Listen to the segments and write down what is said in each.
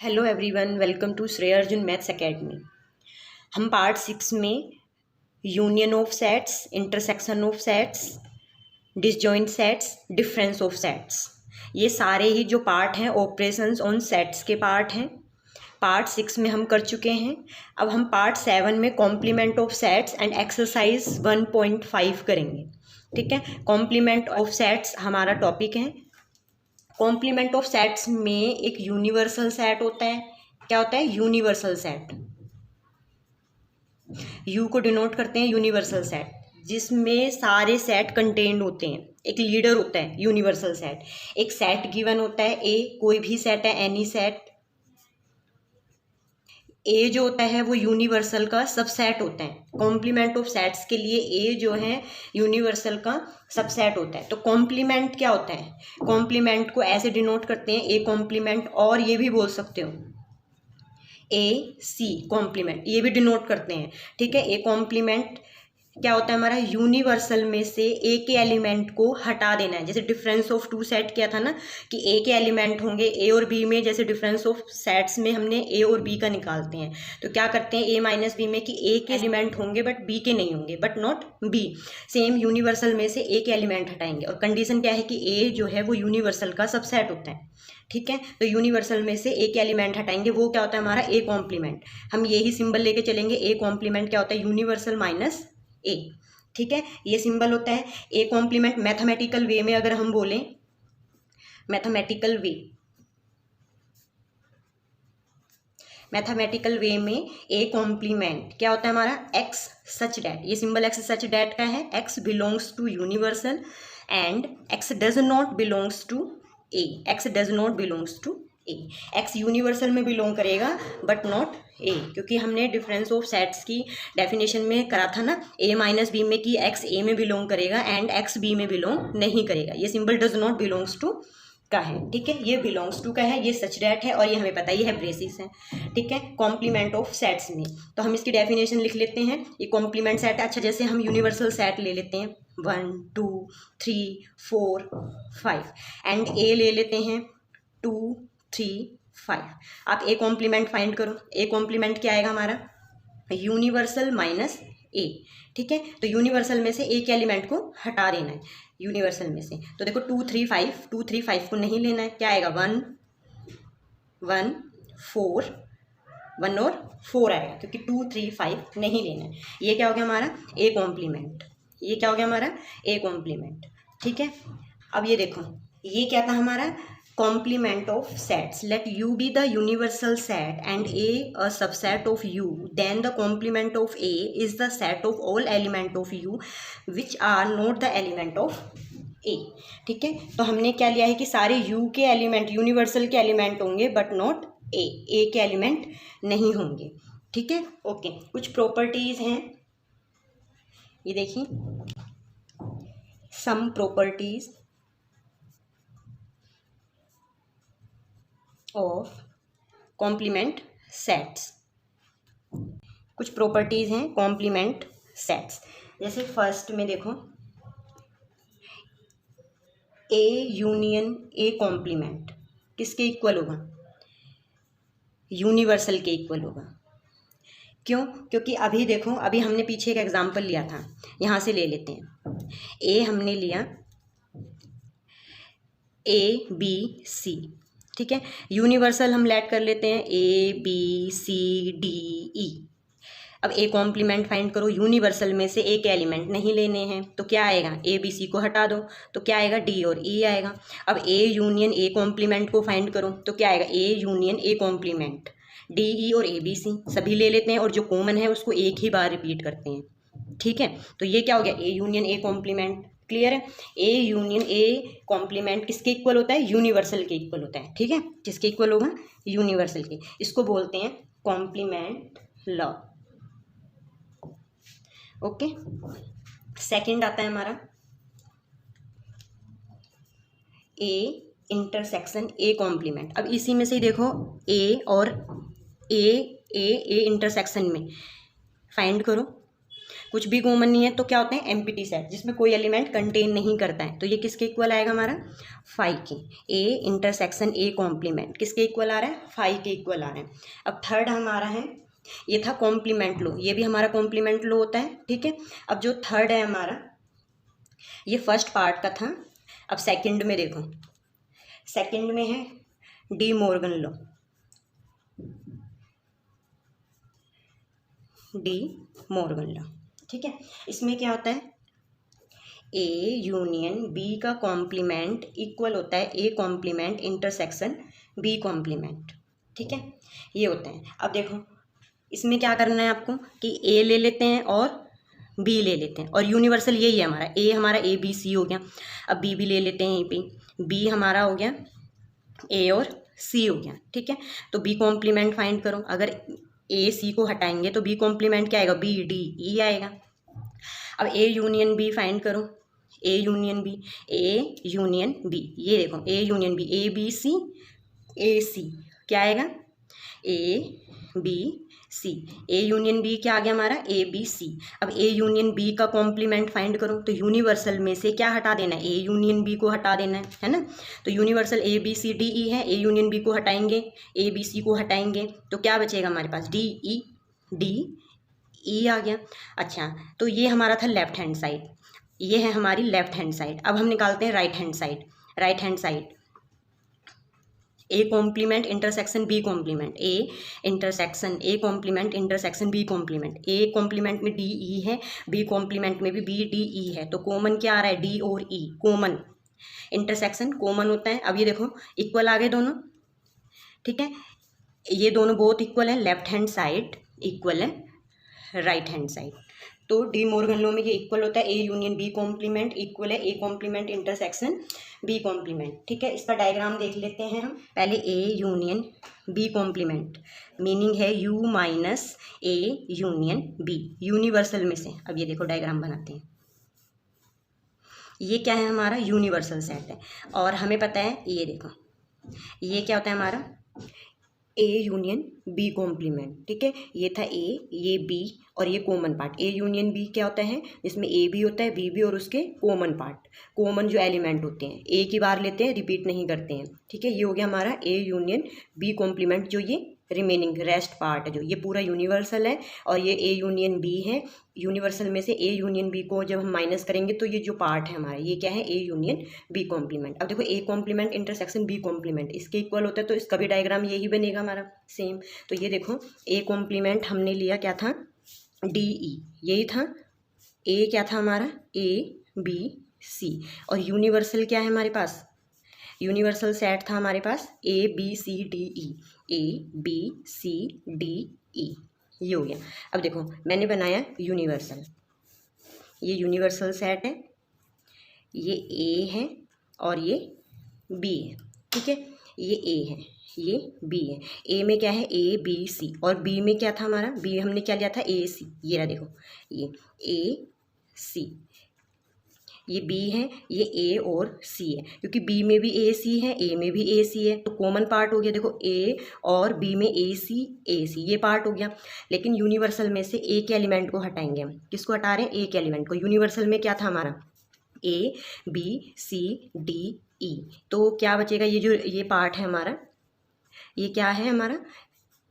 Hello everyone, welcome to Shreya Arjun maths academy. हम part 6 में union of sets, intersection of sets, disjoint sets, difference of sets, ये सारे ही जो पार्ट हैं ऑपरेशंस ऑन सेट्स के पार्ट हैं। पार्ट 6 में हम कर चुके हैं। अब हम पार्ट 7 में complement of sets and exercise 1.5 करेंगे। ठीक है, कॉम्प्लीमेंट ऑफ सेट्स हमारा टॉपिक है। कॉम्प्लीमेंट ऑफ सेट्स में एक यूनिवर्सल सेट होता है। क्या होता है? Universal set. यू को डिनोट करते हैं यूनिवर्सल सेट, जिसमें सारे सेट कंटेन्ड होते हैं। एक लीडर होता है यूनिवर्सल सेट। एक सेट गिवन होता है ए, कोई भी सेट है, एनी सेट। ए जो होता है वो यूनिवर्सल का सबसेट होता है। कॉम्प्लीमेंट ऑफ सेट्स के लिए ए जो है यूनिवर्सल का सबसेट होता है। तो कॉम्प्लीमेंट क्या होता है? कॉम्प्लीमेंट को ऐसे डिनोट करते हैं ए कॉम्प्लीमेंट, और ये भी बोल सकते हो ए सी कॉम्प्लीमेंट, ये भी डिनोट करते हैं। ठीक है, ए कॉम्प्लीमेंट क्या होता है हमारा? यूनिवर्सल में से ए के एलिमेंट को हटा देना है। जैसे डिफरेंस ऑफ टू सेट किया था ना, कि ए के एलिमेंट होंगे ए और बी में। जैसे डिफरेंस ऑफ सेट्स में हमने ए और बी का निकालते हैं, तो क्या करते हैं ए माइनस बी में कि ए के एलिमेंट होंगे बट बी के नहीं होंगे, but not be. Same universal में से ए के एलिमेंट हटाएंगे, और कंडीशन क्या है कि ए जो है वो यूनिवर्सल का सबसेट होता है। ठीक है, तो यूनिवर्सल में से ए के एलिमेंट हटाएंगे, वो क्या होता है हमारा? A complement. हम यही सिंबल लेके चलेंगे। ए कॉम्प्लीमेंट क्या होता है? यूनिवर्सल माइनस ए। ठीक है, ये सिंबल होता है ए कॉम्प्लीमेंट। मैथमेटिकल वे में अगर हम बोलें, मैथमेटिकल वे में ए कॉम्प्लीमेंट क्या होता है हमारा? X such that. ये सिंबल एक्स सच डैट का है। X belongs to universal and x does not belongs to A. X does not belongs to A. X universal में बिलोंग करेगा बट नॉट ए, क्योंकि हमने डिफरेंस ऑफ सेट्स की definition में करा था ना ए माइनस बी में, कि एक्स ए में बिलोंग करेगा एंड एक्स बी में बिलोंग नहीं करेगा। ये symbol does not belongs to का है। ठीक है, ये बिलोंग्स टू का है, ये सच डैट है, और ये हमें पता ही है ब्रेसिस है। ठीक है, कॉम्प्लीमेंट ऑफ सेट्स में तो हम इसकी डेफिनेशन लिख लेते हैं। ये कॉम्प्लीमेंट सेट है। अच्छा, जैसे हम यूनिवर्सल सेट ले लेते हैं 1 2 3 4 5 एंड ए ले लेते हैं 2 3 5। आप ए कॉम्प्लीमेंट फाइंड करो। ए कॉम्प्लीमेंट क्या आएगा हमारा? यूनिवर्सल माइनस ए। ठीक है, तो यूनिवर्सल में से ए के एलिमेंट को हटा देना है यूनिवर्सल में से। तो देखो 2 3 5, 2 3 5 को नहीं लेना है। क्या आएगा? 1 1 4, 1 और 4 आएगा, क्योंकि 2 3 5 नहीं लेना है। ये क्या हो गया हमारा? A complement. ये क्या हो गया हमारा? A complement. ठीक है, अब ये देखो, ये क्या था हमारा? complement of sets. Let U be the universal set and A a subset of U. Then the complement of A is the set of all element of U which are not the element of A. ठीक है, तो हमने क्या लिया है कि सारे U के एलिमेंट यूनिवर्सल के एलिमेंट होंगे बट नॉट ए के एलिमेंट नहीं होंगे। ठीक है, ओके। कुछ प्रॉपर्टीज हैं, ये देखिए, some properties of complement sets. कुछ प्रॉपर्टीज हैं कॉम्प्लीमेंट सेट्स। जैसे फर्स्ट में देखो, ए यूनियन ए कॉम्प्लीमेंट किसके इक्वल होगा? यूनिवर्सल के इक्वल होगा। क्यों? क्योंकि अभी देखो, अभी हमने पीछे एक एग्जांपल लिया था, यहाँ से ले लेते हैं। ए हमने लिया ए बी सी। ठीक है, यूनिवर्सल हम लेट कर लेते हैं ए बी सी डी ई। अब ए कॉम्प्लीमेंट फाइंड करो। यूनिवर्सल में से ए के एलिमेंट नहीं लेने हैं, तो क्या आएगा? ए बी सी को हटा दो, तो क्या आएगा? डी और ई आएगा। अब ए यूनियन ए कॉम्प्लीमेंट को फाइंड करो, तो क्या आएगा? A union A complement. D E और ए बी सी सभी ले लेते हैं, और जो कॉमन है उसको एक ही बार रिपीट करते हैं। ठीक है, तो ये क्या हो गया? A union A complement. Clear है? ए यूनियन ए कॉम्प्लीमेंट किसके इक्वल होता है? यूनिवर्सल के इक्वल होता है। ठीक है, किसके इक्वल होगा? यूनिवर्सल के। इसको बोलते हैं कॉम्प्लीमेंट लॉ। ओके, सेकंड आता है हमारा ए इंटरसेक्शन ए कॉम्प्लीमेंट। अब इसी में से ही देखो, ए और ए इंटरसेक्शन में फाइंड करो। कुछ भी कॉमन नहीं है तो क्या होते हैं एम्प्टी सेट, जिसमें कोई एलिमेंट कंटेन नहीं करता है। तो ये किसके इक्वल आएगा हमारा, 5 के। ए इंटरसेक्शन ए कॉम्प्लीमेंट किसके इक्वल आ रहा है, 5 के इक्वल आ रहा है। अब थर्ड हमारा है, ये था कॉम्प्लीमेंट लो, ये भी हमारा कॉम्प्लीमेंट लो होता है, ठीक है। अब जो थर्ड है हमारा, ये फर्स्ट पार्ट का था। अब सेकंड में देखो, सेकंड में है De Morgan law, De Morgan law, ठीक है। इसमें क्या होता है, ए यूनियन बी का कॉम्प्लीमेंट इक्वल होता है A complement intersection B complement, ठीक है, ये होते हैं। अब देखो इसमें क्या करना है आपको कि ए ले लेते हैं और बी ले लेते हैं, और यूनिवर्सल यही है हमारा, ए हमारा ए बी सी हो गया। अब बी भी ले लेते हैं यहीं पे, बी हमारा हो गया ए और सी हो गया, ठीक है। तो बी कॉम्प्लीमेंट फाइंड करो, अगर ए सी को हटाएंगे तो बी कॉम्प्लीमेंट क्या आएगा, बी डी ई आएगा। अब ए यूनियन बी फाइंड करो, A union B, A union B, ये देखो A union B, A B C, A C क्या आएगा, A B C, A union B क्या आ गया हमारा, ए बी सी। अब ए यूनियन बी का कॉम्प्लीमेंट फाइंड करो, तो यूनिवर्सल में से क्या हटा देना है, ए यूनियन बी को हटा देना है ना। तो universal A B C D E है, ए यूनियन बी को हटाएंगे, ए बी सी को हटाएंगे तो क्या बचेगा हमारे पास, डी ई, डी ई आ गया। अच्छा, तो ये हमारा था लेफ्ट हैंड साइड, ये है हमारी लेफ्ट हैंड साइड। अब हम निकालते हैं right hand side. Right hand side A complement intersection B complement, A intersection A complement intersection B complement, A complement में डी ई है, बी कॉम्प्लीमेंट में भी बी डी ई है, तो कॉमन क्या आ रहा है, डी और ई कॉमन, इंटरसेक्शन कॉमन होता है। अब ये देखो इक्वल आ गए दोनों, ठीक है, ये दोनों बहुत इक्वल है, लेफ्ट हैंड साइड इक्वल है राइट हैंड साइड। तो डी मॉर्गन लॉ में ये इक्वल होता है, A union B complement equal है A complement intersection B complement, ठीक है। इसका डायग्राम देख लेते हैं हम पहले। A union B complement meaning है U minus A union B, universal में से। अब ये देखो डायग्राम बनाते हैं, ये क्या है हमारा, यूनिवर्सल सेट है, और हमें पता है ये देखो ये क्या होता है हमारा, ए यूनियन बी कॉम्प्लीमेंट, ठीक है। ये था ए, ये बी और ये common part. A union B क्या होता है, इसमें ए भी होता है, बी भी, और उसके कॉमन पार्ट, कॉमन जो एलिमेंट होते हैं एक ही बार लेते हैं, रिपीट नहीं करते हैं, ठीक है। ये हो गया हमारा ए यूनियन बी कॉम्प्लीमेंट, जो ये रिमेनिंग रेस्ट पार्ट है जो, ये पूरा यूनिवर्सल है, और ये ए यूनियन बी है। यूनिवर्सल में से ए यूनियन बी को जब हम माइनस करेंगे तो ये जो पार्ट है हमारा, ये क्या है, ए यूनियन बी कॉम्प्लीमेंट। अब देखो A complement intersection B complement इसके इक्वल होता है, तो इसका भी डायग्राम यही बनेगा हमारा सेम। तो ये देखो ए कॉम्प्लीमेंट हमने लिया क्या था, डी ई, यही था। ए क्या था हमारा, ए बी सी, और यूनिवर्सल क्या है हमारे पास, यूनिवर्सल सेट था हमारे पास A B C D E, A B C D E, ये हो गया। अब देखो मैंने बनाया यूनिवर्सल, ये यूनिवर्सल सेट है, ये ए है और ये बी है, ठीक है। ये ए है, ये बी है। ए में क्या है, ए बी सी, और बी में क्या था हमारा, बी हमने क्या लिया था, ए सी। ये रहा देखो, ये ए सी, ये बी है, ये ए और सी है, क्योंकि बी में भी ए सी है, ए में भी ए सी है, तो कॉमन पार्ट हो गया। देखो ए और बी में ए सी ये पार्ट हो गया। लेकिन यूनिवर्सल में से एक एलिमेंट को हटाएंगे हम, किसको हटा रहे हैं, एक एलिमेंट को। यूनिवर्सल में क्या था हमारा, ए बी सी डी ई, तो क्या बचेगा, ये जो ये पार्ट है हमारा, ये क्या है हमारा,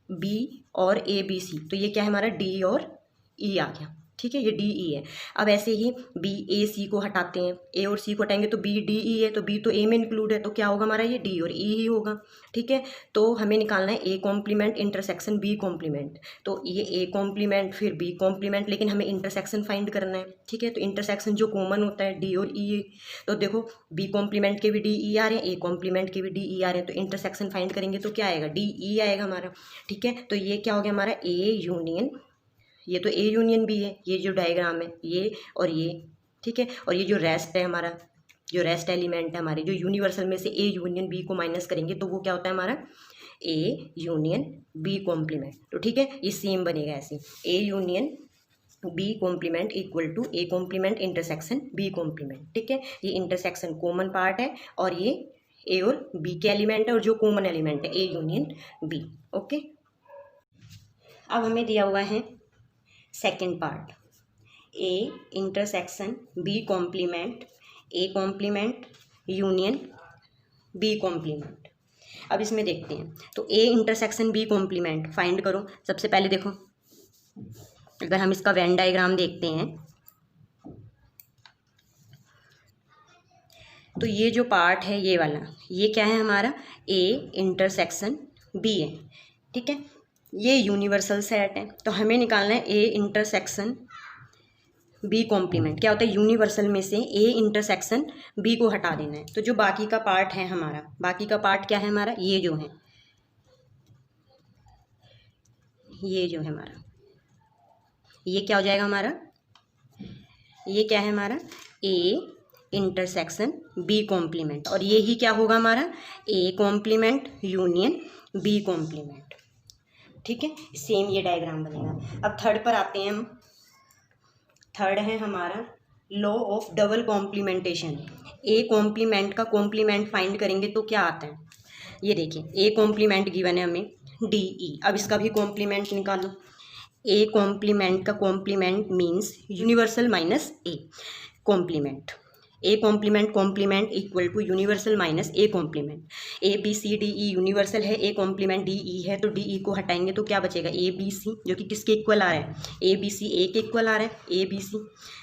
बी और ए बी सी, तो ये क्या है हमारा, डी और ई आ गया, ठीक है, ये डी ई है। अब ऐसे ही बी ए सी को हटाते हैं, ए और सी को हटाएंगे तो बी डी ई है, तो बी तो ए में इंक्लूड है, तो क्या होगा हमारा, ये डी और ई ही होगा, ठीक है। तो हमें निकालना है A complement intersection B complement, तो ये ए कॉम्प्लीमेंट फिर बी कॉम्प्लीमेंट, लेकिन हमें इंटरसेक्शन फाइंड करना है, ठीक है। तो इंटरसेक्शन जो कॉमन होता है डी और ई, तो देखो बी कॉम्प्लीमेंट के भी डी ई आ रहे हैं, ए कॉम्प्लीमेंट के भी डी ई आ रहे हैं, तो इंटरसेक्शन फाइंड करेंगे तो क्या आएगा, डी ई आएगा हमारा, ठीक है। तो ये क्या हो गया हमारा, ए यूनियन, ये तो ए यूनियन बी है, ये जो डायग्राम है ये और ये, ठीक है। और ये जो रेस्ट है हमारा, जो रेस्ट एलिमेंट है हमारे, जो यूनिवर्सल में से ए यूनियन बी को माइनस करेंगे तो वो क्या होता है हमारा, ए यूनियन बी कॉम्प्लीमेंट। तो ठीक है, ये सेम बनेगा ऐसे, A union B complement equal to A complement intersection B complement, ठीक है। ये इंटरसेक्शन कॉमन पार्ट है, और ये ए और बी के एलिमेंट है, और जो कॉमन एलिमेंट है ए यूनियन बी, ओके। अब हमें दिया हुआ है second part, A intersection B complement, A complement union B complement. अब इसमें देखते हैं, तो A intersection B complement find करो। सबसे पहले देखो, अगर हम इसका वेन डायग्राम देखते हैं तो ये जो पार्ट है ये वाला, ये क्या है हमारा, ए इंटरसेक्शन बी है, ठीक है। ये यूनिवर्सल सेट है, तो हमें निकालना है ए इंटरसेक्शन बी कॉम्प्लीमेंट। क्या होता है, यूनिवर्सल में से ए इंटरसेक्शन बी को हटा देना है। तो जो बाकी का पार्ट है हमारा, बाकी का पार्ट क्या है हमारा, ये जो है, ये जो है हमारा, ये क्या हो जाएगा हमारा, ये क्या है हमारा, ए इंटरसेक्शन बी कॉम्प्लीमेंट, और ये ही क्या होगा हमारा, A complement union B complement, ठीक है। सेम ये डायग्राम बनेगा। अब थर्ड पर आते हैं हम। थर्ड है हमारा law of double complementation. A complement का कॉम्प्लीमेंट फाइंड करेंगे तो क्या आता है, ये देखिए, ए कॉम्प्लीमेंट गिवन है हमें डी ई। अब इसका भी कॉम्प्लीमेंट निकालो। ए कॉम्प्लीमेंट का complement means universal minus A complement. A complement complement equal to universal minus A complement. A B C D E universal है, ए कॉम्प्लीमेंट डी ई है, तो डी ई को हटाएंगे तो क्या बचेगा, ए बी सी, जो कि किसके इक्वल आ रहा है, ए बी सी, ए के इक्वल आ रहा है, ए बी सी,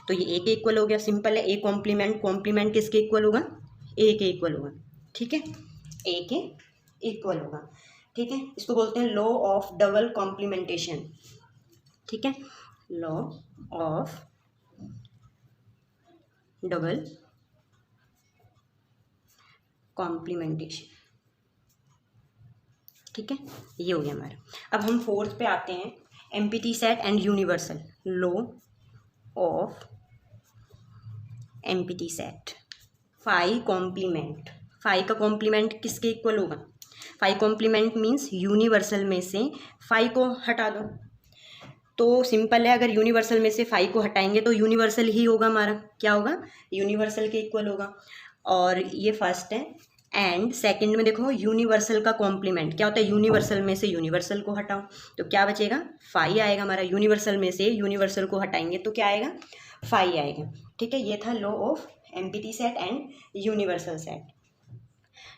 तो ये ए के इक्वल हो गया। सिंपल है, ए कॉम्प्लीमेंट कॉम्प्लीमेंट किसके इक्वल होगा, ए के इक्वल होगा, ठीक है, ए के इक्वल होगा, ठीक है। इसको बोलते हैं लॉ ऑफ डबल कॉम्प्लीमेंटेशन, ठीक है, लॉ ऑफ डबल कॉम्प्लीमेंटेशन, ठीक है, ये हो गया हमारा। अब हम फोर्थ पे आते हैं, empty set and universal, law of empty set. Phi complement, phi का कॉम्प्लीमेंट किसके इक्वल होगा, फाई कॉम्प्लीमेंट मीन्स यूनिवर्सल में से फाई को हटा दो। तो सिंपल है, अगर यूनिवर्सल में से फाई को हटाएंगे तो यूनिवर्सल ही होगा हमारा, क्या होगा, यूनिवर्सल के इक्वल होगा, और ये फर्स्ट है। एंड सेकंड में देखो, यूनिवर्सल का कॉम्प्लीमेंट क्या होता है, यूनिवर्सल में से यूनिवर्सल को हटाओ तो क्या बचेगा, फाई आएगा हमारा। यूनिवर्सल में से यूनिवर्सल को हटाएंगे तो क्या आएगा, फाई आएगा, ठीक है। ये था law of empty set and universal set,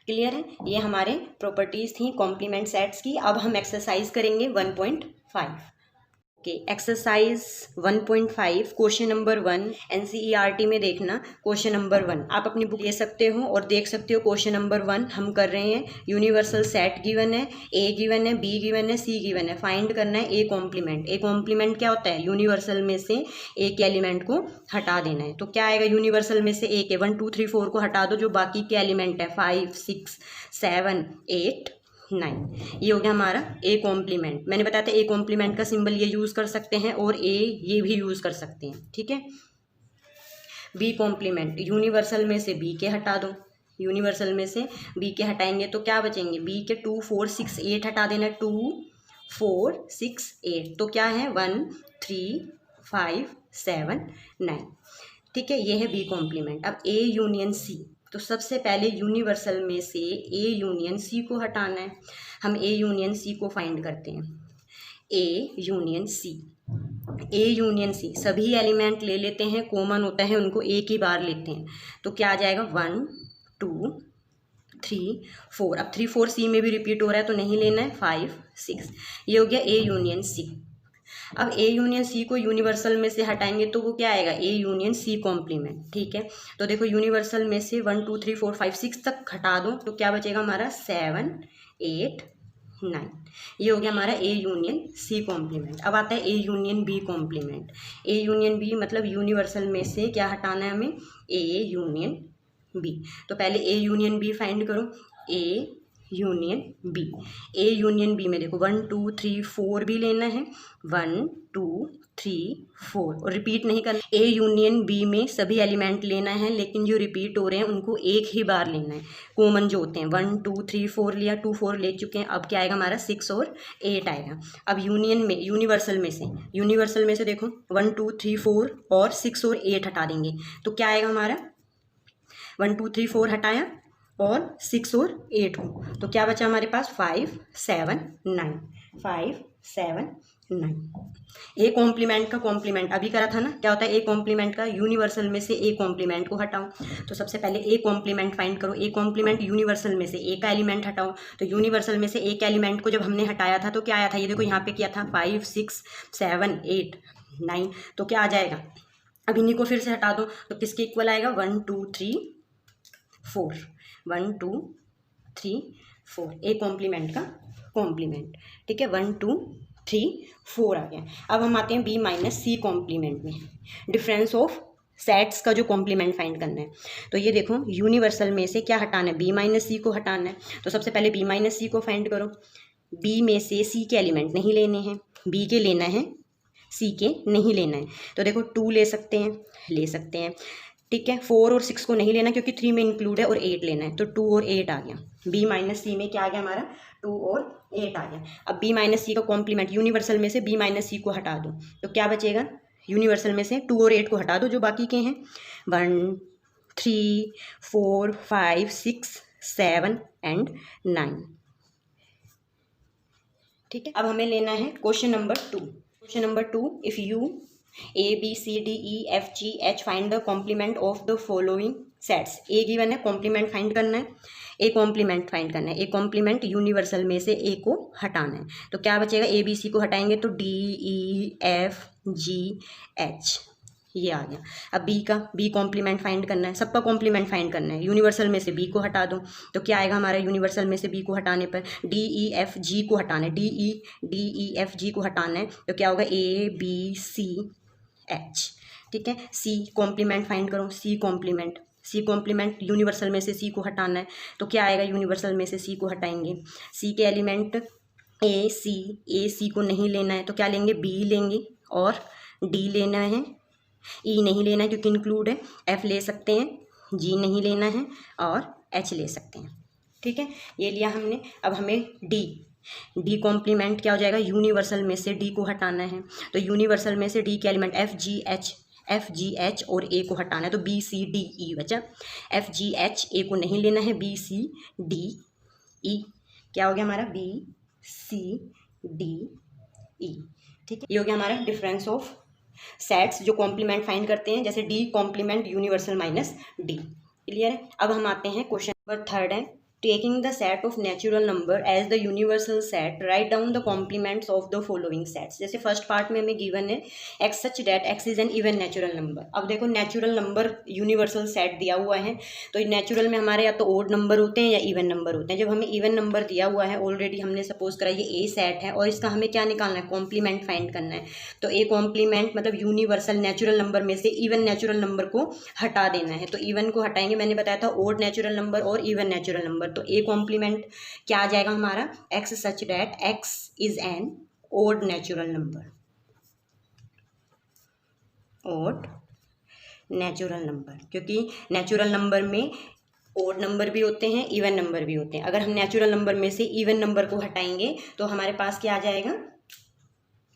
clear है। ये हमारे प्रॉपर्टीज थी कॉम्प्लीमेंट सेट्स की। अब हम एक्सरसाइज करेंगे 1.5। एक्सरसाइज 1.5 क्वेश्चन नंबर 1 एनसीईआरटी में देखना। क्वेश्चन नंबर 1 आप अपनी बुक ले सकते हो और देख सकते हो। क्वेश्चन नंबर 1 हम कर रहे हैं, यूनिवर्सल सेट गिवन है, ए गिवन है, बी गिवन है, सी गिवन है, फाइंड करना है ए कॉम्प्लीमेंट। ए कॉम्प्लीमेंट क्या होता है, यूनिवर्सल में से एक एलिमेंट को हटा देना है। तो क्या आएगा, यूनिवर्सल में से एक है, 1 2 3 4 को हटा दो, जो बाकी के एलिमेंट है 5 6 7 8 9, ये हो गया हमारा ए कॉम्प्लीमेंट। मैंने बताया था ए कॉम्प्लीमेंट का सिंबल ये यूज़ कर सकते हैं और ए ये भी यूज़ कर सकते हैं, ठीक है। बी कॉम्प्लीमेंट, यूनिवर्सल में से बी के हटा दो, यूनिवर्सल में से बी के हटाएंगे तो क्या बचेंगे, बी के 2 4 6 8 हटा देना, 2 4 6 8, तो क्या है 1 3 5 7 9, ठीक है। ये है बी कॉम्प्लीमेंट। अब ए यूनियन सी, तो सबसे पहले यूनिवर्सल में से ए यूनियन सी को हटाना है। हम ए यूनियन सी को फाइंड करते हैं। A union C, A union C, सभी एलिमेंट ले लेते हैं, कॉमन होता है उनको एक ही बार लेते हैं, तो क्या आ जाएगा 1 2 3 4। अब 3 4 सी में भी रिपीट हो रहा है तो नहीं लेना है, 5 6, ये हो गया ए यूनियन सी। अब ए यूनियन सी को यूनिवर्सल में से हटाएंगे तो वो क्या आएगा, ए यूनियन सी कॉम्प्लीमेंट, ठीक है। तो देखो यूनिवर्सल में से 1 2 3 4 5 6 तक हटा दो तो क्या बचेगा हमारा 7 8 9, ये हो गया हमारा ए यूनियन सी कॉम्प्लीमेंट। अब आता है A union B complement. A union B मतलब यूनिवर्सल में से क्या हटाना है हमें, ए यूनियन बी। तो पहले ए यूनियन बी फाइंड करो, A union B. A union B में देखो 1 2 3 4 भी लेना है, 1 2 3 4, और रिपीट नहीं करना। ए यूनियन बी में सभी एलिमेंट लेना है, लेकिन जो रिपीट हो रहे हैं उनको एक ही बार लेना है, कॉमन जो होते हैं। 1 2 3 4 लिया, 2 4 ले चुके हैं, अब क्या आएगा हमारा 6 और 8 आएगा। अब यूनियन में, यूनिवर्सल में से देखो 1 2 3 4 और 6 और 8 हटा देंगे तो क्या आएगा हमारा, 1 2 3 4 हटाया और 6 और 8 को, तो क्या बचा हमारे पास 5 7 9, 5 7 9। ए कॉम्प्लीमेंट का कॉम्प्लीमेंट अभी करा था ना, क्या होता है ए कॉम्प्लीमेंट का, यूनिवर्सल में से ए कॉम्प्लीमेंट को हटाओ। तो सबसे पहले ए कॉम्प्लीमेंट फाइंड करो। ए कॉम्प्लीमेंट यूनिवर्सल में से ए का एलिमेंट हटाओ। तो यूनिवर्सल में से एक एलिमेंट को जब हमने हटाया था तो क्या आया था, ये देखो यहाँ पे किया था 5 6 7 8 9। तो क्या आ जाएगा, अब इन्हीं को फिर से हटा दो तो किसके इक्वल आएगा, 1 2 3 4, 1 2 3 4, ए कॉम्प्लीमेंट का कॉम्प्लीमेंट। ठीक है, 1 2 3 4 आ गया। अब हम आते हैं बी माइनस सी कॉम्प्लीमेंट में, डिफरेंस ऑफ सेट्स का जो कॉम्प्लीमेंट फाइंड करना है। तो ये देखो यूनिवर्सल में से क्या हटाना है, बी माइनस सी को हटाना है। तो सबसे पहले बी माइनस सी को फाइंड करो। बी में से सी के एलिमेंट नहीं लेने हैं, बी के लेना है, सी के नहीं लेना है। तो देखो 2 ले सकते हैं, ठीक है। 4 और 6 को नहीं लेना क्योंकि 3 में इंक्लूड है, और 8 लेना है, तो 2 और 8 आ गया। बी माइनस सी में क्या आ गया हमारा, 2 और 8 आ गया। अब बी माइनस सी का कॉम्प्लीमेंट, यूनिवर्सल में से बी माइनस सी को हटा दो तो क्या बचेगा, यूनिवर्सल में से 2 और 8 को हटा दो जो बाकी के हैं, 1 3 4 5 6 7 एंड 9। ठीक है, अब हमें लेना है question number 2। Question number 2, if U A B C D E F G H find the complement of the following sets. A given है, कॉम्प्लीमेंट फाइंड करना है, ए कॉम्प्लीमेंट फाइंड करना है। ए कॉम्प्लीमेंट यूनिवर्सल में से ए को हटाना है। तो क्या बचेगा, ए बी सी को हटाएंगे तो D E F G H, ये आ गया। अब बी कॉम्प्लीमेंट फाइंड करना है, सबका कॉम्प्लीमेंट फाइंड करना है। यूनिवर्सल में से बी को हटा दो तो क्या आएगा हमारा, यूनिवर्सल में से बी को हटाने पर डी ई एफ जी को हटाना है, डी ई एफ जी को हटाना है तो क्या होगा, ए बी सी एच। ठीक है, सी कॉम्प्लीमेंट फाइंड करो, सी कॉम्प्लीमेंट यूनिवर्सल में से सी को हटाना है तो क्या आएगा, यूनिवर्सल में से सी को हटाएंगे, सी के एलिमेंट ए सी को नहीं लेना है तो क्या लेंगे, बी लेंगे और डी लेना है, ई नहीं लेना है क्योंकि इंक्लूड है, एफ ले सकते हैं, जी नहीं लेना है और एच ले सकते हैं। ठीक है, ये लिया हमने। अब हमें डी कॉम्प्लीमेंट क्या हो जाएगा, यूनिवर्सल में से डी को हटाना है। तो यूनिवर्सल में से डी के एलिमेंट एफ जी एच और ए को हटाना है तो बी सी डी ई बचा। एफ जी एच ए को नहीं लेना है, बी सी डी ई क्या हो गया हमारा, बी सी डी ई। ठीक है, ये हो गया हमारा डिफरेंस ऑफ सेट्स जो कॉम्प्लीमेंट फाइंड करते हैं, जैसे D complement universal minus D. Clear है। अब हम आते हैं क्वेश्चन नंबर 3 है, taking the set of natural number as the universal set write down the complements of the following sets. जैसे फर्स्ट पार्ट में हमें गिवन है x such that x is an even natural number. अब देखो natural number universal set दिया हुआ है तो नेचुरल में हमारे या तो ओड नंबर होते हैं या इवन नंबर होते हैं। जब हमें इवन नंबर दिया हुआ है ऑलरेडी, हमने सपोज करा ये ए सेट है और इसका हमें क्या निकालना है, कॉम्प्लीमेंट फाइंड करना है। तो ए कॉम्प्लीमेंट मतलब यूनिवर्सल नेचुरल नंबर में से इवन नेचुरल नंबर को हटा देना है। तो इवन को हटाएंगे, मैंने बताया था ओड नेचुरल नंबर और इवन नेचुरल नंबर। तो ए कॉम्प्लीमेंट क्या आ जाएगा हमारा, x such that x is an odd natural number, odd natural number, क्योंकि नेचुरल नंबर में ओड नंबर भी होते हैं, इवन नंबर भी होते हैं। अगर हम नेचुरल नंबर में से इवन नंबर को हटाएंगे तो हमारे पास क्या आ जाएगा,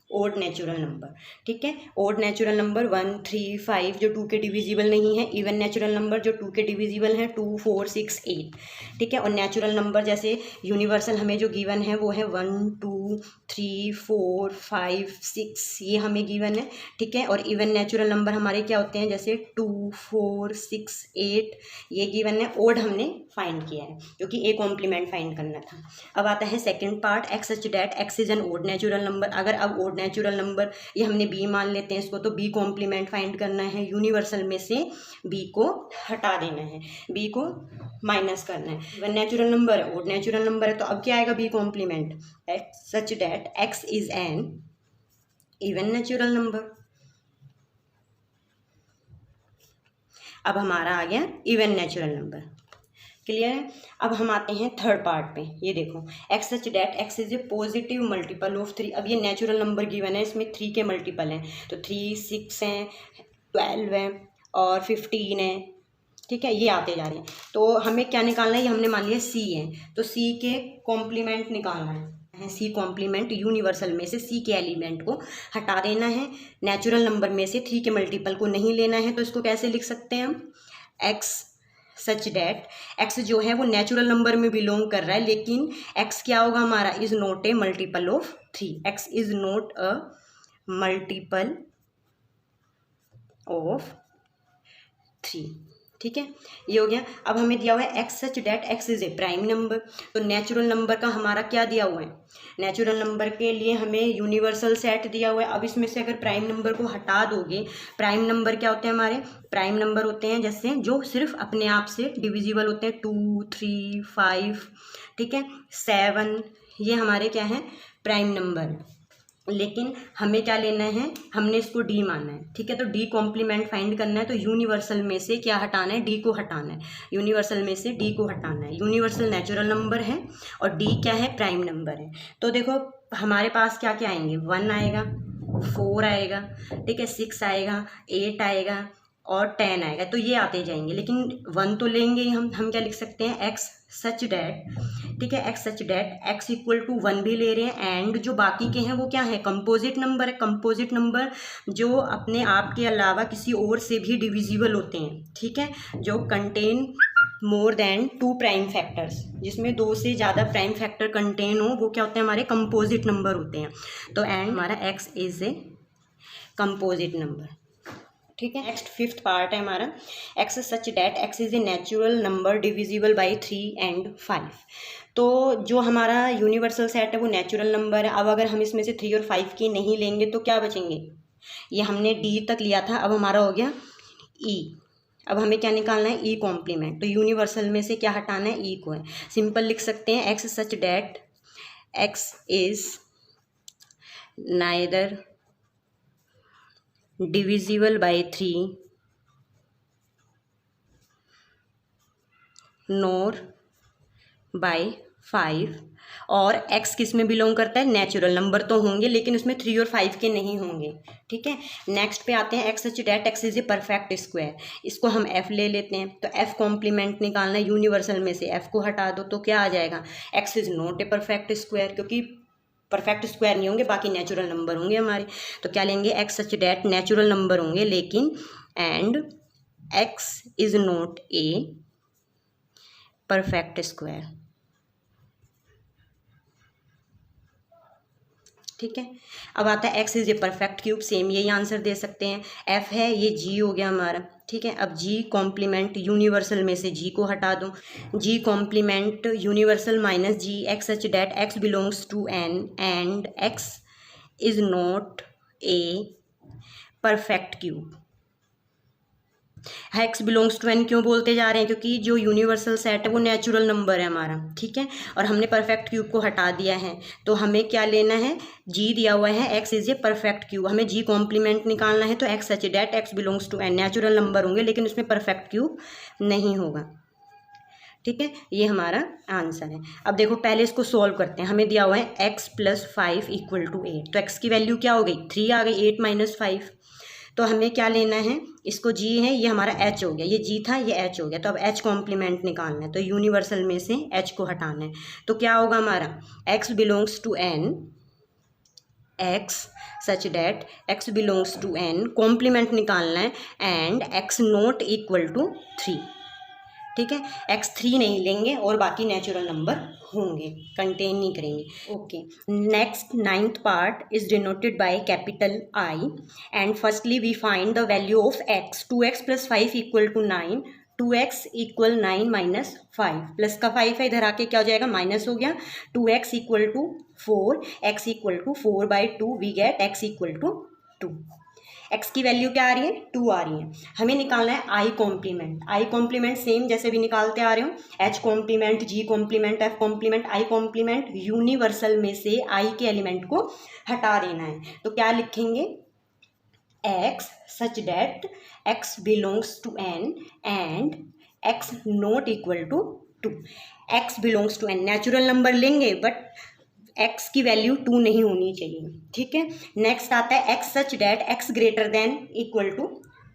ओड नेचुरल नंबर। ठीक है, ओड नेचुरल नंबर 1 3 5 जो 2 के डिविजिबल नहीं है, इवन नेचुरल नंबर जो 2 के डिविजिबल हैं 2 4 6 8। ठीक है, और नेचुरल नंबर जैसे यूनिवर्सल हमें जो गिवन है वो है 1 2 3 4 5 6, ये हमें गिवन है। ठीक है, और इवन नेचुरल नंबर हमारे क्या होते हैं, जैसे 2 4 6 8, ये गिवन है। ओड हमने फाइंड किया है क्योंकि ए कॉम्प्लीमेंट फाइंड करना था। अब आता है second part, x such that x is an odd natural number. अगर अब ओड नेचुरल नंबर ये हमने बी मान लेते हैं इसको, तो बी कॉम्प्लीमेंट फाइंड करना है, यूनिवर्सल में से बी को हटा देना है, बी को माइनस करना है। इवन नेचुरल नंबर है, ओड नेचुरल नंबर है, तो अब क्या आएगा, B complement x such that x is an even natural number. अब हमारा आ गया इवन नेचुरल नंबर। क्लियर है। अब हम आते हैं थर्ड पार्ट पे, ये देखो x such that x is a positive multiple of 3। अब ये नेचुरल नंबर गिवन है, इसमें 3 के मल्टीपल हैं, तो 3 6 हैं, 12 हैं और 15 है। ठीक है, ये आते जा रहे हैं। तो हमें क्या निकालना है, ये हमने मान लिया सी है, तो सी के कॉम्प्लीमेंट निकालना है। सी कॉम्प्लीमेंट यूनिवर्सल में से सी के एलिमेंट को हटा देना है, नेचुरल नंबर में से 3 के मल्टीपल को नहीं लेना है। तो इसको कैसे लिख सकते हैं हम, एक्स सच डैट एक्स जो है वो नेचुरल नंबर में बिलोंग कर रहा है, लेकिन एक्स क्या होगा हमारा, is not A multiple of 3, x is not a multiple of 3। ठीक है, ये हो गया। अब हमें दिया हुआ है x such that x is A prime number, तो नेचुरल नंबर का हमारा क्या दिया हुआ है, नेचुरल नंबर के लिए हमें यूनिवर्सल सेट दिया हुआ है। अब इसमें से अगर प्राइम नंबर को हटा दोगे, प्राइम नंबर क्या होते हैं हमारे, प्राइम नंबर होते हैं जैसे जो सिर्फ अपने आप से डिविजिबल होते हैं, 2, 3, 5, ठीक है, 7, ये हमारे क्या है, प्राइम नंबर। लेकिन हमें क्या लेना है, हमने इसको डी माना है, ठीक है, तो डी कॉम्प्लीमेंट फाइंड करना है, तो यूनिवर्सल में से क्या हटाना है, डी को हटाना है, यूनिवर्सल में से डी को हटाना है। यूनिवर्सल नेचुरल नंबर है और डी क्या है, प्राइम नंबर है। तो देखो हमारे पास क्या क्या आएंगे, 1 आएगा, 4 आएगा, ठीक है, 6 आएगा, 8 आएगा और 10 आएगा, तो ये आते जाएंगे, लेकिन 1 तो लेंगे ही हम क्या लिख सकते हैं, एक्स सच डैट, ठीक है, x such that x equal to 1 भी ले रहे हैं, एंड जो बाकी के हैं वो क्या है, कंपोजिट नंबर है। कंपोजिट नंबर जो अपने आप के अलावा किसी और से भी डिविजिबल होते हैं, ठीक है, जो contain more than 2 prime factors, जिसमें 2 से ज़्यादा प्राइम फैक्टर कंटेन हो, वो क्या होते हैं, हमारे कंपोजिट नंबर होते हैं। तो एंड हमारा x is a composite number, ठीक है। नेक्स्ट 5th पार्ट है हमारा, x such that x is a natural number divisible by 3 and 5। तो जो हमारा यूनिवर्सल सेट है वो नेचुरल नंबर है। अब अगर हम इसमें से 3 और 5 की नहीं लेंगे तो क्या बचेंगे, ये हमने डी तक लिया था, अब हमारा हो गया ई। अब हमें क्या निकालना है, ई कॉम्प्लीमेंट, तो यूनिवर्सल में से क्या हटाना है, ई को है। सिंपल लिख सकते हैं, x such that x is neither divisible by 3 NOR by 5, और x किस में बिलोंग करता है, नेचुरल नंबर तो होंगे लेकिन उसमें 3 और 5 के नहीं होंगे, ठीक है। नेक्स्ट पे आते हैं, x such that x is a perfect square, इसको हम f ले लेते हैं, तो f कॉम्प्लीमेंट निकालना है, यूनिवर्सल में से f को हटा दो तो क्या आ जाएगा, x is not a perfect square, क्योंकि परफेक्ट स्क्वायर नहीं होंगे, बाकी नेचुरल नंबर होंगे हमारे। तो क्या लेंगे, x such that natural number होंगे लेकिन, and X is not a perfect square, ठीक है। अब आता है x is a perfect cube, same यही आंसर दे सकते हैं, एफ है, ये जी हो गया हमारा, ठीक है। अब जी कॉम्प्लीमेंट, यूनिवर्सल में से जी को हटा दूं, G complement universal minus G, X such that x belongs to N and X is not a perfect cube. X belongs to N क्यों बोलते जा रहे हैं, क्योंकि जो यूनिवर्सल सेट है वो नेचुरल नंबर है हमारा, ठीक है, और हमने परफेक्ट क्यूब को हटा दिया है, तो हमें क्या लेना है, जी दिया हुआ है, x is a perfect cube, हमें जी कॉम्प्लीमेंट निकालना है, तो x such that x belongs to N, natural number होंगे लेकिन उसमें परफेक्ट क्यूब नहीं होगा, ठीक है, ये हमारा आंसर है। अब देखो पहले इसको सॉल्व करते हैं, हमें दिया हुआ है एक्स प्लस 5 इक्वल टू 8, तो एक्स की वैल्यू क्या हो गई, 3 आ गई, 8 माइनस 5, तो हमें क्या लेना है, इसको जी है, ये हमारा एच हो गया, ये जी था ये एच हो गया, तो अब एच कॉम्प्लीमेंट निकालना है, तो यूनिवर्सल में से एच को हटाना है, तो क्या होगा हमारा, x belongs to N, x such that x belongs to N, complement निकालना है, and x not equal to 3, ठीक है, एक्स 3 नहीं लेंगे और बाकी नेचुरल नंबर होंगे, कंटेन नहीं करेंगे। Okay, next 9th part is denoted by capital I, and firstly we find the value of x, 2x plus 5 equal to 9, 2x equal 9 minus 5, plus का 5 है, इधर आके क्या हो जाएगा, माइनस हो गया, 2x equal to 4, x equal to 4/2, we get x equal to 2। x की वैल्यू क्या आ रही है, 2 आ रही है, हमें निकालना है आई कॉम्प्लीमेंट, आई कॉम्प्लीमेंट सेम जैसे भी निकालते आ रहे हो, एच कॉम्प्लीमेंट, जी कॉम्प्लीमेंट, एफ कॉम्प्लीमेंट, आई कॉम्प्लीमेंट, यूनिवर्सल में से आई के एलिमेंट को हटा देना है, तो क्या लिखेंगे, x such that x belongs to N and x not equal to 2, x belongs to N, natural number लेंगे बट x की वैल्यू 2 नहीं होनी चाहिए, ठीक है। नेक्स्ट आता है x such that x greater than equal to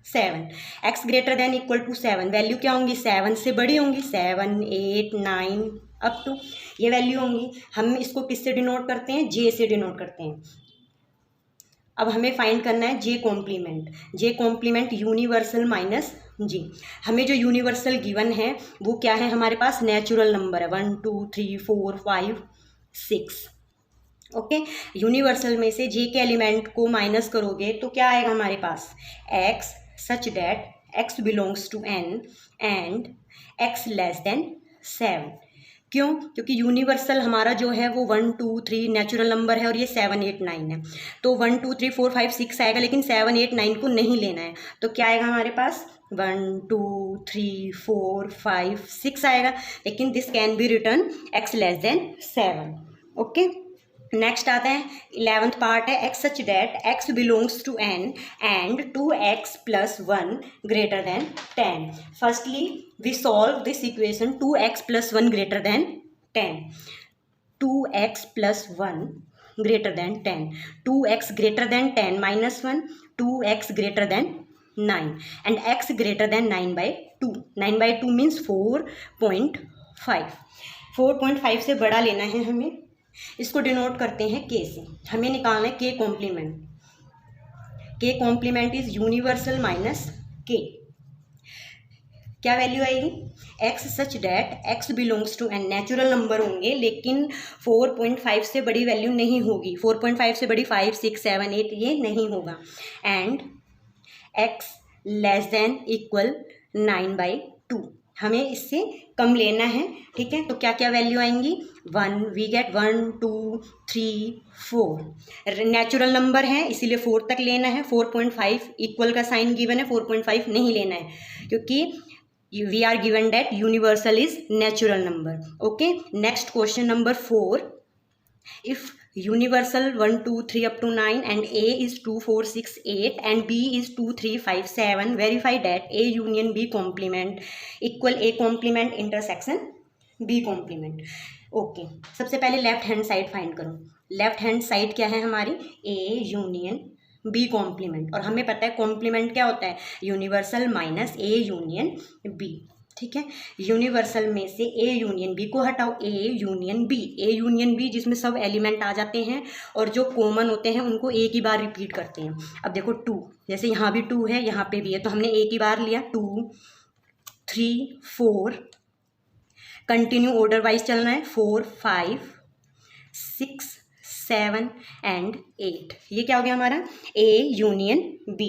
7, x greater than equal to 7, value क्या होंगी, 7 से बड़ी होंगी, 7, 8, 9 अप टू ये वैल्यू होंगी। हम इसको किससे डिनोट करते हैं, जे से डिनोट करते हैं। अब हमें फाइंड करना है जे कॉम्प्लीमेंट, जे कॉम्प्लीमेंट यूनिवर्सल माइनस जी, हमें जो यूनिवर्सल गिवन है वो क्या है हमारे पास, नेचुरल नंबर है 1 2 3 4 5 6। ओके, यूनिवर्सल में से जे के एलिमेंट को माइनस करोगे तो क्या आएगा हमारे पास, X such that x belongs to N and X less than 7। क्यों, क्योंकि यूनिवर्सल हमारा जो है वो 1 2 3 नेचुरल नंबर है और ये 7 8 9 है, तो 1 2 3 4 5 6 आएगा, लेकिन 7 8 9 को नहीं लेना है, तो क्या आएगा हमारे पास 1 2 3 4 5 6 आएगा, लेकिन this can be written x less than 7। Okay, next आता है 11th पार्ट है, x such that x belongs to N and 2x + 1 greater than 10। Firstly we solve this equation 2x + 1 greater than 10। 2x + 1 greater than 10, 2x greater than 10 minus 1, 2x greater than 9 and x greater than 9/2। 9/2 means 4.5। 4.5 से बड़ा लेना है हमें, इसको denote करते हैं के से। हमें निकालना है के कॉम्प्लीमेंट। के कॉम्प्लीमेंट इज यूनिवर्सल माइनस के। क्या वैल्यू आएगी, x such that x belongs to N, natural number होंगे लेकिन 4.5 से बड़ी वैल्यू नहीं होगी, 4.5 से बड़ी 5 6 7 8 ये नहीं होगा, and X less than equal 9/2, हमें इससे कम लेना है। ठीक है, तो क्या क्या वैल्यू आएंगी, 1 वी गेट 1 2 3 4, नेचुरल नंबर है इसीलिए 4 तक लेना है। 4.5 इक्वल का साइन गिवन है, 4.5 नहीं लेना है क्योंकि we are given that universal is natural number. Okay, next question number 4, if universal 1 2 3 up to 9 and A is 2 4 6 8 and B is 2 3 5 7, verify that A union B complement equal A complement intersection B complement। Okay, सबसे पहले left hand side find करो। Left hand side क्या है हमारी, A union B complement, और हमें पता है कॉम्प्लीमेंट क्या होता है, universal minus A union B। ठीक है, यूनिवर्सल में से ए यूनियन बी को हटाओ, A union B, A union B जिसमें सब एलिमेंट आ जाते हैं और जो कॉमन होते हैं उनको एक ही बार रिपीट करते हैं। अब देखो 2, जैसे यहाँ भी 2 है यहाँ पे भी है, तो हमने एक ही बार लिया, 2 3 4, कंटिन्यू ऑर्डर वाइज चलना है, 4 5 6 7 एंड 8, ये क्या हो गया हमारा, ए यूनियन बी।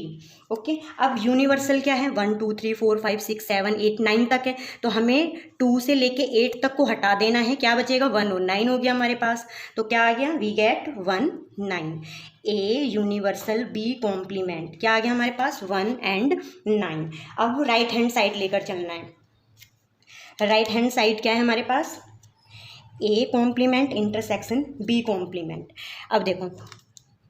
ओके, अब यूनिवर्सल क्या है, 1 2 3 4 5 6 7 8 9 तक है, तो हमें 2 से लेके 8 तक को हटा देना है, क्या बचेगा 1 और 9 हो गया हमारे पास, तो क्या आ गया, we get 1 9। A universal B complement क्या आ गया हमारे पास, 1 एंड 9। अब राइट हैंड साइड लेकर चलना है। राइट हैंड साइड क्या है हमारे पास, A complement intersection B complement. अब देखो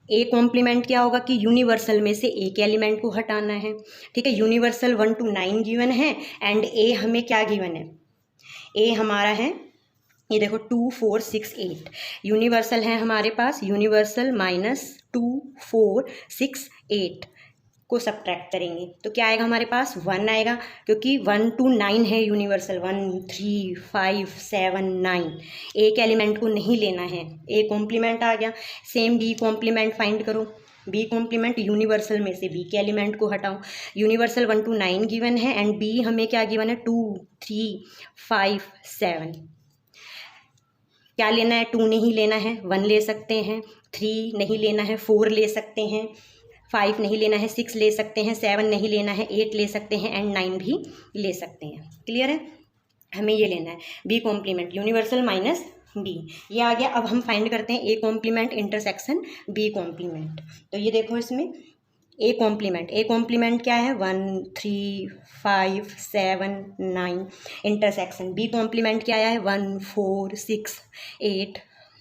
ए कॉम्प्लीमेंट क्या होगा कि यूनिवर्सल में से ए के एलिमेंट को हटाना है। ठीक है, यूनिवर्सल 1 to 9 गिवन है एंड ए हमें क्या गिवन है, ए हमारा है ये देखो 2 4 6 8, यूनिवर्सल है हमारे पास, यूनिवर्सल माइनस 2 4 6 8 को सब्ट्रैक्ट करेंगे तो क्या आएगा हमारे पास, 1 आएगा, क्योंकि 1 to 9 है यूनिवर्सल, 1 3 5 7 9, एक एलिमेंट को नहीं लेना है, ए कॉम्प्लीमेंट आ गया। सेम बी कॉम्प्लीमेंट फाइंड करो, बी कॉम्प्लीमेंट यूनिवर्सल में से बी के एलिमेंट को हटाओ, यूनिवर्सल 1 to 9 गिवन है एंड बी हमें क्या गिवन है, 2 3 5 7, क्या लेना है, 2 नहीं लेना है, 1 ले सकते हैं, 3 नहीं लेना है, 4 ले सकते हैं, 5 नहीं लेना है, 6 ले सकते हैं, 7 नहीं लेना है, 8 ले सकते हैं एंड 9 भी ले सकते हैं। क्लियर है, हमें ये लेना है B complement universal minus B, ये आ गया। अब हम फाइंड करते हैं A complement intersection B complement. तो ये देखो इसमें ए कॉम्प्लीमेंट क्या है, 1 3 5 7 9, इंटरसेक्शन बी कॉम्प्लीमेंट क्या आया है, 1 4 6 8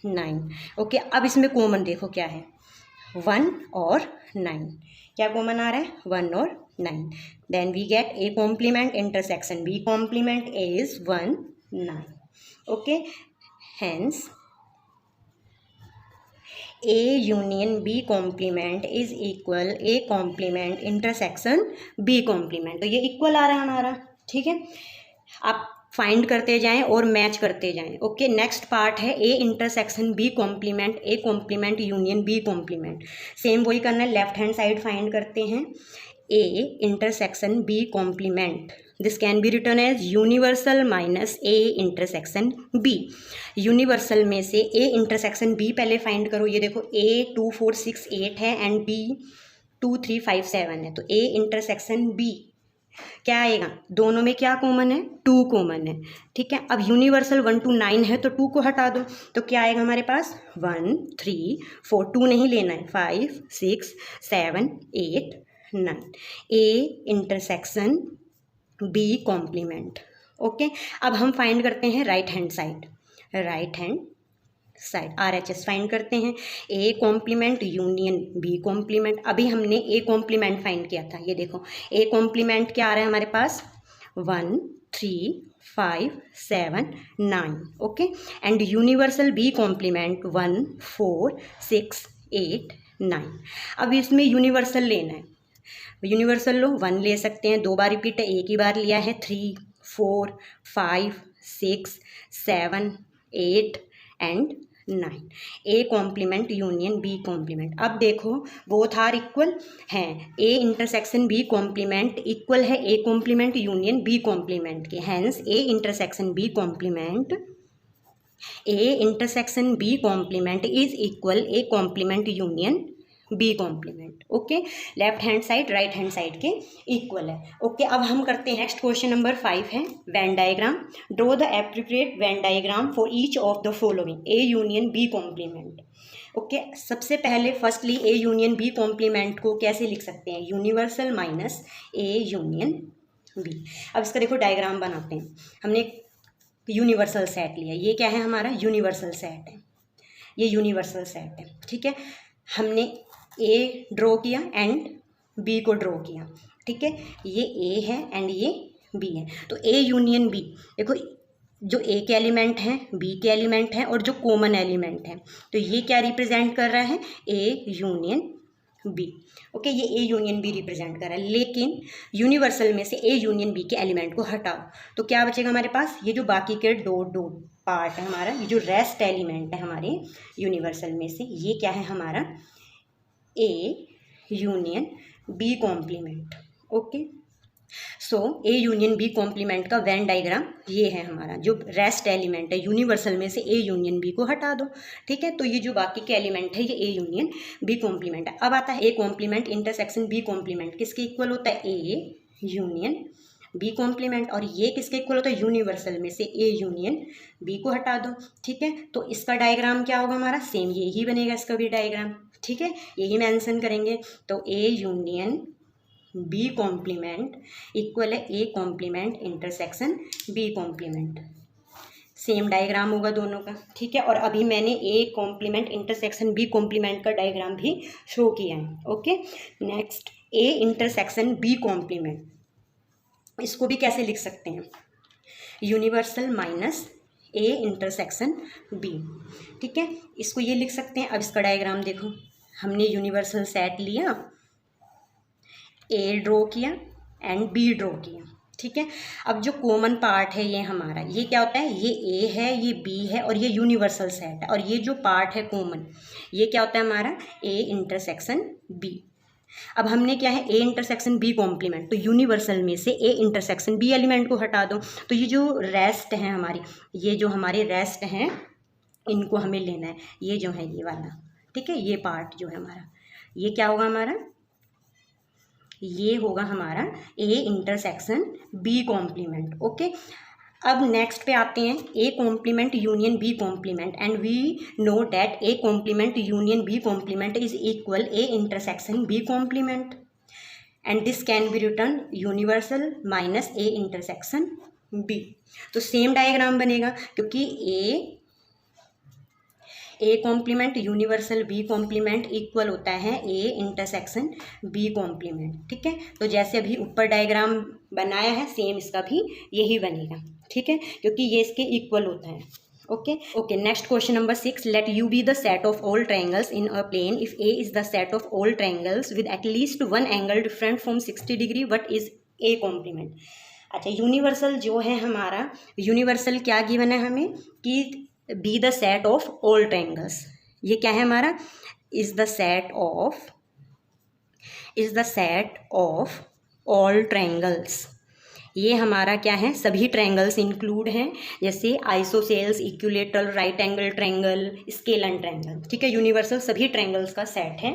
9। ओके, अब इसमें कॉमन देखो क्या है, 1 और 9, क्या कॉमन आ रहा है, 1 और 9, then we get A complement intersection B complement is 1 9। Okay, hence A union B complement is equal A complement intersection B complement, तो ये इक्वल आ रहा है हमारा। ठीक है, आप फाइंड करते जाएं और मैच करते जाएं। ओके, नेक्स्ट पार्ट है A intersection B complement A complement union B complement. Same वही करना है, लेफ्ट हैंड साइड फाइंड करते हैं, A intersection B complement. This can be written as universal minus A intersection B. Universal में से A intersection B पहले find करो। ये देखो A 2 4 6 8 है एंड B 2 3 5 7 है, तो A इंटरसेक्शन B क्या आएगा, दोनों में क्या कॉमन है, 2 कॉमन है। ठीक है, अब यूनिवर्सल 1 to 9 है तो 2 को हटा दो, तो क्या आएगा हमारे पास 1 3 4, 2 नहीं लेना है, 5 6 7 8 9, A intersection B complement. Okay, अब हम फाइंड करते हैं right hand side, right hand side RHS find करते हैं। A complement union B complement. अभी हमने A कॉम्प्लीमेंट फाइंड किया था, ये देखो A कॉम्प्लीमेंट क्या आ रहा है हमारे पास 1 3 5 7 9। Okay, and universal B complement 1 4 6 8 9। अब इसमें यूनिवर्सल लेना है, यूनिवर्सल लो, 1 ले सकते हैं, 2 बार रिपीट है, एक ही बार लिया है, 3 4 5 6 7 8 and 9। A complement union B complement. अब देखो बोथ आर इक्वल हैं, A intersection B complement equal है A complement union B complement के, hence A intersection B complement, A intersection B complement is equal A complement union B complement. Okay, left hand side right hand side के equal है। Okay, अब हम करते हैं next question number 5 है Venn diagram. Draw the appropriate when diagram for each of the following A union B complement. Okay, सबसे पहले firstly A union B complement को कैसे लिख सकते हैं, universal minus A union B। अब इसका देखो डायग्राम बनाते हैं। हमने यूनिवर्सल सेट लिया, ये क्या है हमारा यूनिवर्सल सेट है, ये यूनिवर्सल सेट है। ठीक है, हमने A ड्रॉ किया एंड B को ड्रॉ किया। ठीक है, ये A है एंड ये B है, तो A यूनियन B, देखो जो A के एलिमेंट हैं B के एलिमेंट हैं और जो कॉमन एलिमेंट है, तो ये क्या रिप्रेजेंट कर रहा है, A यूनियन B। ओके, ये A यूनियन B रिप्रेजेंट कर रहा है, लेकिन यूनिवर्सल में से A यूनियन B के एलिमेंट को हटाओ तो क्या बचेगा हमारे पास, ये जो बाकी के डॉट डॉट पार्ट है हमारा, ये जो रेस्ट एलिमेंट है हमारे यूनिवर्सल में से, ये क्या है हमारा A union B complement. Okay, so A union B complement का वेन डायग्राम ये है हमारा, जो रेस्ट एलिमेंट है यूनिवर्सल में से A यूनियन B को हटा दो। ठीक है, तो ये जो बाकी के एलिमेंट है ये A यूनियन B कॉम्प्लीमेंट है। अब आता है A complement intersection B complement, किसके इक्वल होता है, A यूनियन B कॉम्प्लीमेंट, और ये किसके इक्वल होता है, यूनिवर्सल में से A यूनियन B को हटा दो। ठीक है, तो इसका डायग्राम क्या होगा हमारा, सेम यही बनेगा इसका भी डायग्राम। ठीक है, यही मेंशन करेंगे, तो A union B complement equal है A complement intersection B complement, same diagram होगा दोनों का। ठीक है, और अभी मैंने A complement intersection B complement का डायग्राम भी शो किया है। Okay, next A intersection B complement, इसको भी कैसे लिख सकते हैं, universal minus A intersection B। ठीक है, इसको ये लिख सकते हैं। अब इसका डायग्राम देखो, हमने यूनिवर्सल सेट लिया, A ड्रॉ किया एंड B ड्रॉ किया। ठीक है, अब जो कॉमन पार्ट है ये हमारा, ये क्या होता है, ये A है, ये B है और ये यूनिवर्सल सेट है, और ये जो पार्ट है कॉमन, ये क्या होता है हमारा A इंटरसेक्शन B। अब हमने क्या है, A इंटरसेक्शन B कॉम्प्लीमेंट, तो यूनिवर्सल में से A इंटरसेक्शन B एलिमेंट को हटा दो, तो ये जो रेस्ट है हमारी, ये जो हमारे रेस्ट हैं इनको हमें लेना है, ये जो है ये वाला। ठीक है, ये पार्ट जो है हमारा, ये क्या होगा हमारा, ये होगा हमारा A intersection B complement. Okay, अब नेक्स्ट पे आते हैं A complement union B complement, and we know that A complement union B complement is equal A intersection B complement, and this can be written universal minus A intersection B। तो same diagram बनेगा, क्योंकि A complement universal B complement equal होता है A intersection B complement. ठीक है, तो जैसे अभी ऊपर डायग्राम बनाया है सेम इसका भी यही बनेगा। ठीक है, क्योंकि ये इसके इक्वल होता है। Okay, next question number 6, let U be the set of all triangles in a plane if A is the set of all triangles with at least one angle different from 60 degree, what is A complement. अच्छा, universal जो है हमारा, universal क्या given है हमें कि be the set of all triangles, ये क्या है हमारा, is the set of is the set of all triangles. ये हमारा क्या है, सभी ट्रायंगल्स इंक्लूड हैं, जैसे isosceles, equilateral, right angle triangle, scalene triangle, ठीक है। यूनिवर्सल सभी ट्रायंगल्स का सेट है।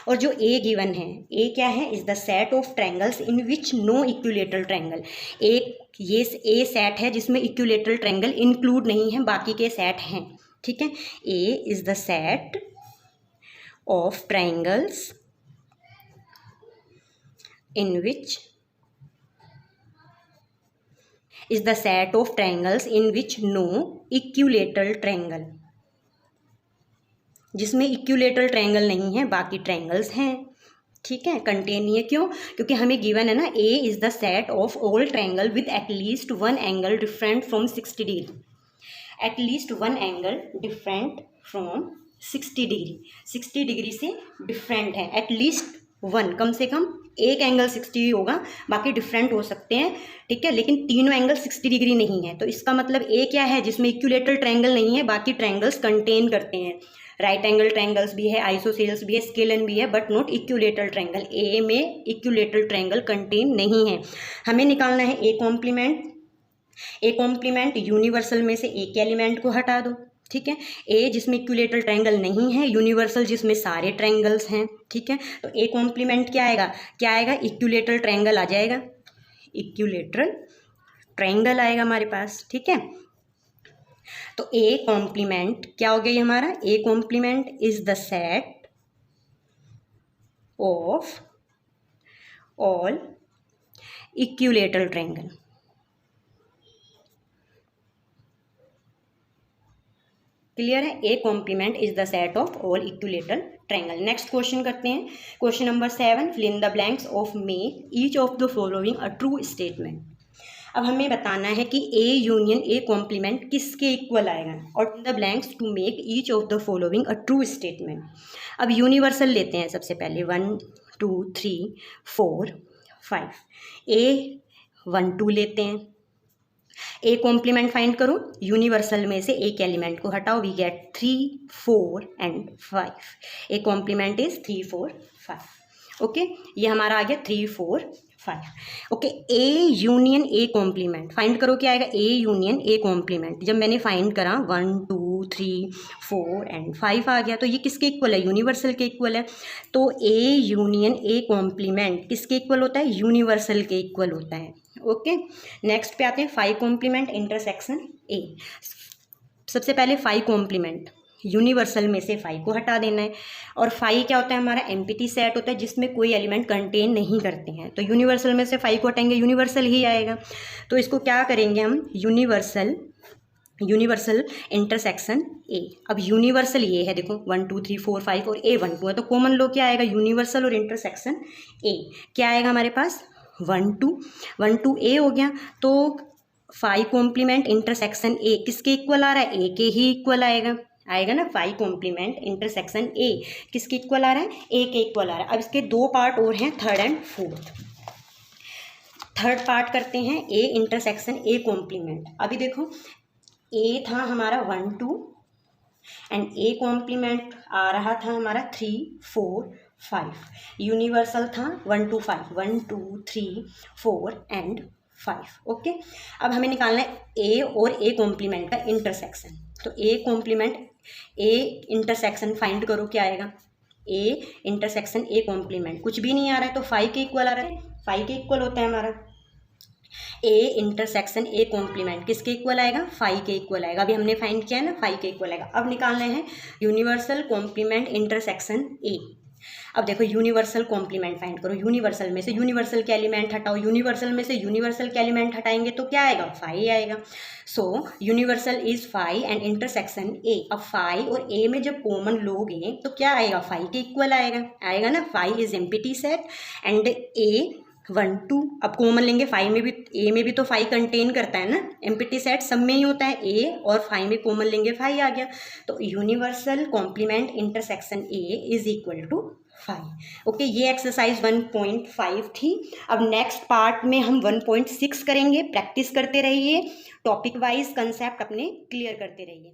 और जो ए गिवन है, ए क्या है, is the set of triangles in which no equilateral triangle. एक ये ए सेट है जिसमें इक्विलेटरल ट्रायंगल इंक्लूड नहीं है, बाकी के सेट हैं, ठीक है। A is the set of triangles in which is the set of triangles in which no equilateral triangle, जिसमें इक्विलेटरल ट्रायंगल नहीं है, बाकी ट्रायंगल्स हैं, ठीक है। कंटेन नहीं है, क्यों, क्योंकि हमें गिवन है ना, A is the set of all triangle with at least one angle different from 60 degree, at least one angle different from 60 degree, 60 degree से डिफरेंट है, एटलीस्ट वन, कम से कम एक एंगल 60 होगा, बाकी डिफरेंट हो सकते हैं, ठीक है, लेकिन तीनों एंगल 60 डिग्री नहीं है। तो इसका मतलब ए क्या है, जिसमें इक्विलेटरल ट्रायंगल नहीं है, बाकी ट्रायंगल्स कंटेन करते हैं, राइट एंगल ट्रायंगल्स भी है, आइसोसेल्स भी है, स्केलन भी है, but not equilateral triangle. A में इक्विलेटरल ट्रायंगल कंटेन नहीं है। हमें निकालना है A complement. A complement universal में से एक एलिमेंट को हटा दो, ठीक है। ए जिसमें इक्विलेटरल ट्रायंगल नहीं है, यूनिवर्सल जिसमें सारे ट्रायंगल्स हैं, ठीक है। तो ए कॉम्प्लीमेंट क्या आएगा, क्या आएगा, इक्विलेटरल ट्रायंगल आ जाएगा, इक्विलेटरल ट्रायंगल आएगा हमारे पास, ठीक है। तो ए कॉम्प्लीमेंट क्या हो गया ये हमारा, A complement is the set of all equilateral triangle. Clear है, A complement is the set of all equilateral triangle. Next question करते हैं, question number 7, fill in the blanks of make each of the following a true statement. अब हमें बताना है कि A union A complement किसके equal आएगा, और in the blanks to make each of the following a true statement. अब universal लेते हैं सबसे पहले, 1 2 3 4 5, ए 1 2 लेते हैं। ए कॉम्प्लीमेंट फाइंड करो, यूनिवर्सल में से एक एलिमेंट को हटाओ, we get 3 4 and 5। A complement is 3 4 5, okay. ये हमारा आ गया 3 4 5, okay. A union A complement find करो, क्या आएगा, ए यूनियन ए कॉम्प्लीमेंट। जब मैंने फाइंड करा 1 2 3 4 एंड 5 आ गया, तो ये किसके इक्वल है, यूनिवर्सल के इक्वल है। तो ए यूनियन ए कॉम्प्लीमेंट किसके इक्वल होता है, यूनिवर्सल के इक्वल होता है, ओके। नेक्स्ट पे आते हैं 5 कॉम्प्लीमेंट इंटरसेक्शन ए। सबसे पहले 5 कॉम्प्लीमेंट, यूनिवर्सल में से 5 को हटा देना है, और 5 क्या होता है हमारा, एम्प्टी सेट होता है जिसमें कोई एलिमेंट कंटेन नहीं करते हैं। तो यूनिवर्सल में से 5 को हटाएंगे, यूनिवर्सल ही आएगा। तो इसको क्या करेंगे हम, यूनिवर्सल इंटरसेक्शन ए। अब यूनिवर्सल ये है, देखो 1 2 3 4 5 और ए 1 2 है, तो कॉमन लो क्या आएगा, यूनिवर्सल और इंटरसेक्शन ए। क्या आएगा हमारे पास, 1 2 ए हो गया। तो 5 कॉम्प्लीमेंट इंटरसेक्शन ए किसके इक्वल आ रहा है, ए के ही इक्वल आएगा ना। 5 कॉम्प्लीमेंट इंटरसेक्शन ए किसके इक्वल आ रहा है, ए के इक्वल आ रहा है। अब इसके 2 पार्ट और हैं, third and fourth. Third part करते हैं, ए इंटरसेक्शन ए कॉम्प्लीमेंट। अभी देखो ए था हमारा 1 2 एंड ए कॉम्प्लीमेंट आ रहा था हमारा 3 4 5, यूनिवर्सल था 1 2 5, 1 2 3 4 एंड 5, ओके। अब हमें निकालना है ए और ए कॉम्प्लीमेंट का इंटरसेक्शन। तो A complement A intersection find करो, क्या आएगा, ए इंटरसेक्शन ए कॉम्प्लीमेंट, कुछ भी नहीं आ रहा है तो 5 के इक्वल आ रहा है, 5 के इक्वल होता है हमारा। ए इंटरसेक्शन ए कॉम्प्लीमेंट किसके इक्वल आएगा, 5 के इक्वल आएगा। अभी हमने फाइंड किया है ना, 5 के इक्वल आएगा। अब निकालना है यूनिवर्सल कॉम्प्लीमेंट इंटरसेक्शन ए। अब देखो यूनिवर्सल कॉम्प्लीमेंट फाइंड करो, यूनिवर्सल में से यूनिवर्सल के एलिमेंट हटाओ, यूनिवर्सल में से यूनिवर्सल के एलिमेंट हटाएंगे तो क्या आएगा, 5 आएगा। So universal is 5 and intersection A. अब 5 और ए में जब कॉमन लोगे तो क्या आएगा, 5 के इक्वल आएगा ना। 5 इज एम्प्टी सेट एंड ए 1 2, अब कॉमन लेंगे 5 में भी, ए में भी तो 5 कंटेन करता है ना, एम्प्टी सेट सब में ही होता है ए, और 5 में कॉमन लेंगे 5 आ गया। तो universal complement intersection A is equal to 5, okay. ये एक्सरसाइज 1.5 थी। अब नेक्स्ट पार्ट में हम 1.6 करेंगे। प्रैक्टिस करते रहिए, टॉपिक वाइज कंसेप्ट अपने क्लियर करते रहिए।